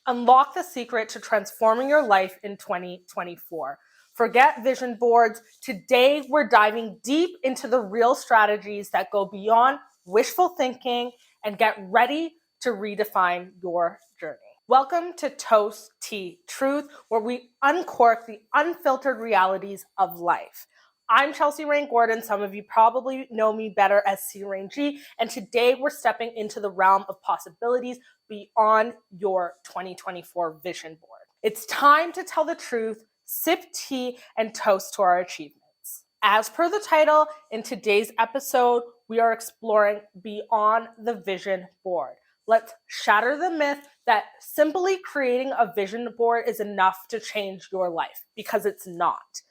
Unlock the secret to transforming your life in 2024. Forget vision boards. Today, we're diving deep into the real strategies that go beyond wishful thinking and get ready to redefine your journey. Welcome to Toast Tea Truth, where we uncork the unfiltered realities of life. I'm Chelsea Rain Gordon. Some of you probably know me better as CRayneG, and today we're stepping into the realm of possibilities beyond your 2024 vision board. It's time to tell the truth, sip tea, and toast to our achievements. As per the title, in today's episode, we are exploring beyond the vision board. Let's shatter the myth that simply creating a vision board is enough to change your life, because it's not.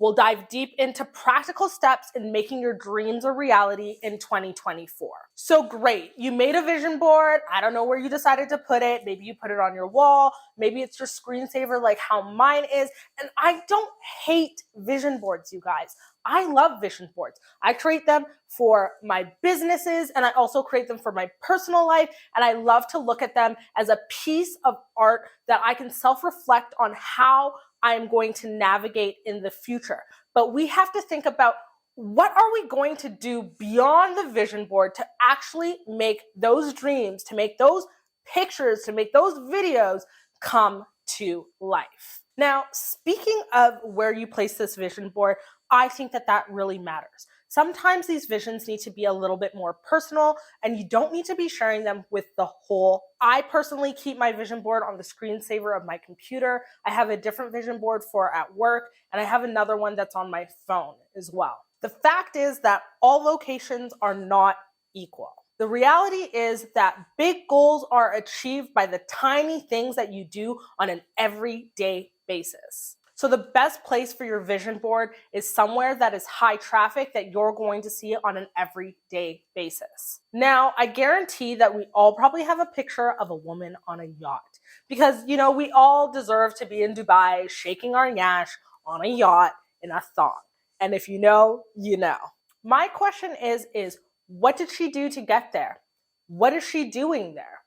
We'll dive deep into practical steps in making your dreams a reality in 2024. So great, you made a vision board. I don't know where you decided to put it. Maybe you put it on your wall. Maybe it's your screensaver like how mine is. And I don't hate vision boards, you guys. I love vision boards. I create them for my businesses and I also create them for my personal life. And I love to look at them as a piece of art that I can self-reflect on how I'm going to navigate in the future. But we have to think about, what are we going to do beyond the vision board to actually make those dreams, to make those pictures, to make those videos come to life? Now, speaking of where you place this vision board, I think that really matters. Sometimes these visions need to be a little bit more personal, and you don't need to be sharing them with the whole. I personally keep my vision board on the screensaver of my computer. I have a different vision board for at work, and I have another one that's on my phone as well. The fact is that all locations are not equal. The reality is that big goals are achieved by the tiny things that you do on an everyday basis. So the best place for your vision board is somewhere that is high traffic, that you're going to see it on an everyday basis. Now, I guarantee that we all probably have a picture of a woman on a yacht, because, you know, we all deserve to be in Dubai shaking our yash on a yacht in a thong. And if you know, you know. My question is what did she do to get there? What is she doing there?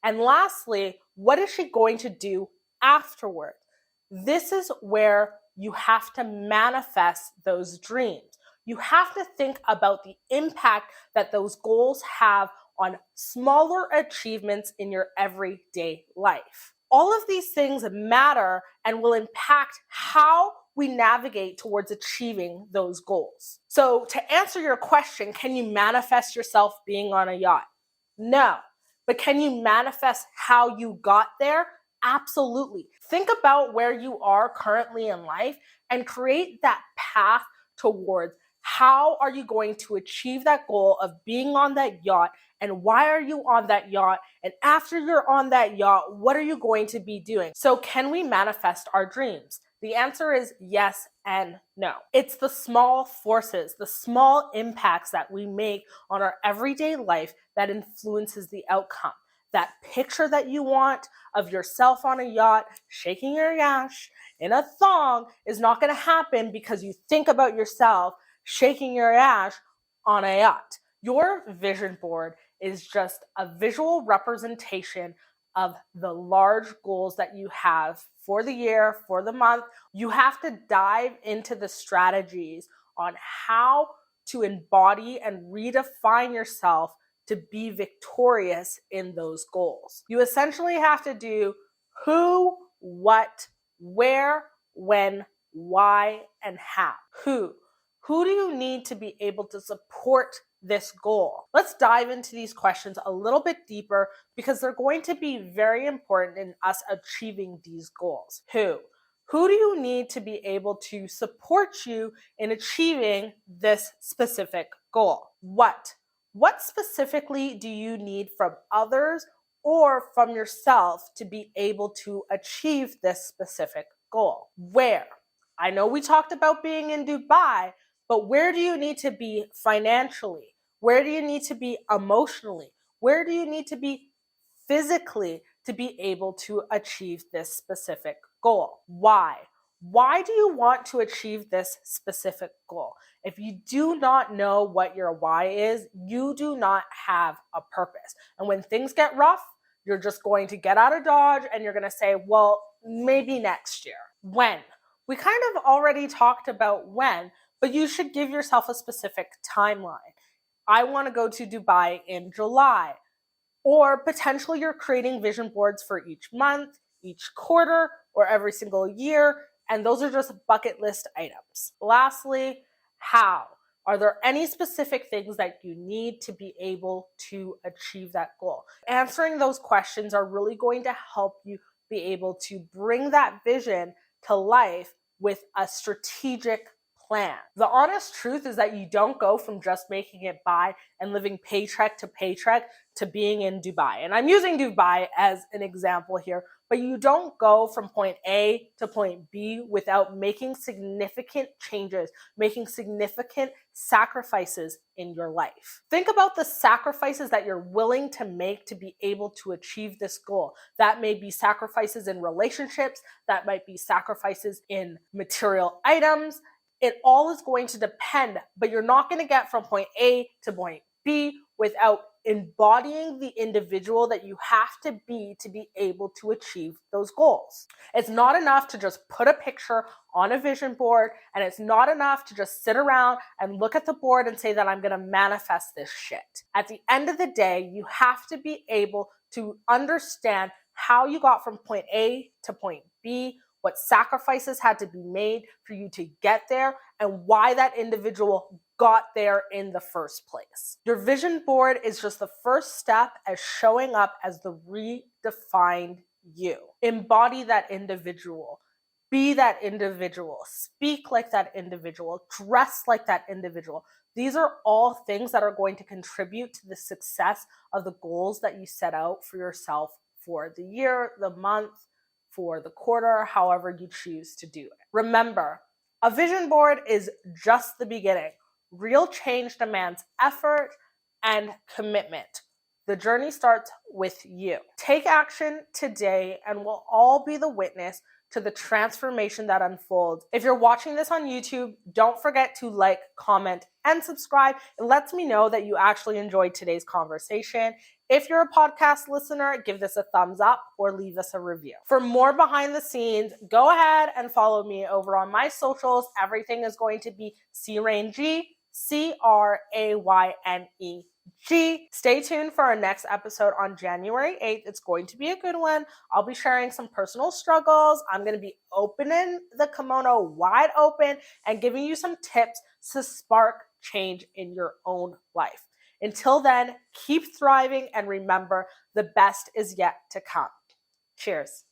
And lastly, what is she going to do afterward? This is where you have to manifest those dreams. You have to think about the impact that those goals have on smaller achievements in your everyday life. All of these things matter and will impact how we navigate towards achieving those goals. So to answer your question, can you manifest yourself being on a yacht? No. But can you manifest how you got there? Absolutely. Think about where you are currently in life and create that path towards how are you going to achieve that goal of being on that yacht, and why are you on that yacht, and after you're on that yacht, what are you going to be doing? So can we manifest our dreams? The answer is yes and no. It's the small forces, the small impacts that we make on our everyday life that influences the outcome. That picture that you want of yourself on a yacht, shaking your yash in a thong, is not going to happen because you think about yourself shaking your yash on a yacht. Your vision board is just a visual representation of the large goals that you have for the year, for the month. You have to dive into the strategies on how to embody and redefine yourself to be victorious in those goals. You essentially have to do who, what, where, when, why, and how. Who do you need to be able to support this goal? Let's dive into these questions a little bit deeper, because they're going to be very important in us achieving these goals. Who do you need to be able to support you in achieving this specific goal? What specifically do you need from others or from yourself to be able to achieve this specific goal? Where? I know we talked about being in Dubai, but where do you need to be financially? Where do you need to be emotionally? Where do you need to be physically to be able to achieve this specific goal? Why? Why do you want to achieve this specific goal? If you do not know what your why is, you do not have a purpose. And when things get rough, You're just going to get out of Dodge and you're going to say, well, maybe next year. When? We kind of already talked about when, but you should give yourself a specific timeline. I want to go to Dubai in July. Or potentially you're creating vision boards for each month, each quarter, or every single year, and those are just bucket list items. Lastly, how? Are there any specific things that you need to be able to achieve that goal? Answering those questions are really going to help you be able to bring that vision to life with a strategic plan. The honest truth is that you don't go from just making it by and living paycheck to paycheck to being in Dubai. And I'm using Dubai as an example here, but you don't go from point A to point B without making significant changes, making significant sacrifices in your life. Think about the sacrifices that you're willing to make to be able to achieve this goal. That may be sacrifices in relationships, that might be sacrifices in material items. It all is going to depend, but you're not going to get from point A to point B without embodying the individual that you have to be able to achieve those goals. It's not enough to just put a picture on a vision board, and it's not enough to just sit around and look at the board and say that I'm going to manifest this shit. At the end of the day, you have to be able to understand how you got from point A to point B, what sacrifices had to be made for you to get there, and why that individual got there in the first place. Your vision board is just the first step as showing up as the redefined you. Embody that individual. Be that individual. Speak like that individual. Dress like that individual. These are all things that are going to contribute to the success of the goals that you set out for yourself for the year, the month, for the quarter, however you choose to do it. Remember, a vision board is just the beginning. Real change demands effort and commitment. The journey starts with you. Take action today and we'll all be the witness to the transformation that unfolds. If you're watching this on YouTube, don't forget to like, comment, and subscribe. It lets me know that you actually enjoyed today's conversation. If you're a podcast listener, give this a thumbs up or leave us a review. For more behind the scenes, go ahead and follow me over on my socials. Everything is going to be CRayneG, CRayneG. Stay tuned for our next episode on January 8th. It's going to be a good one. I'll be sharing some personal struggles. I'm going to be opening the kimono wide open and giving you some tips to spark change in your own life. Until then, keep thriving and remember, the best is yet to come. Cheers.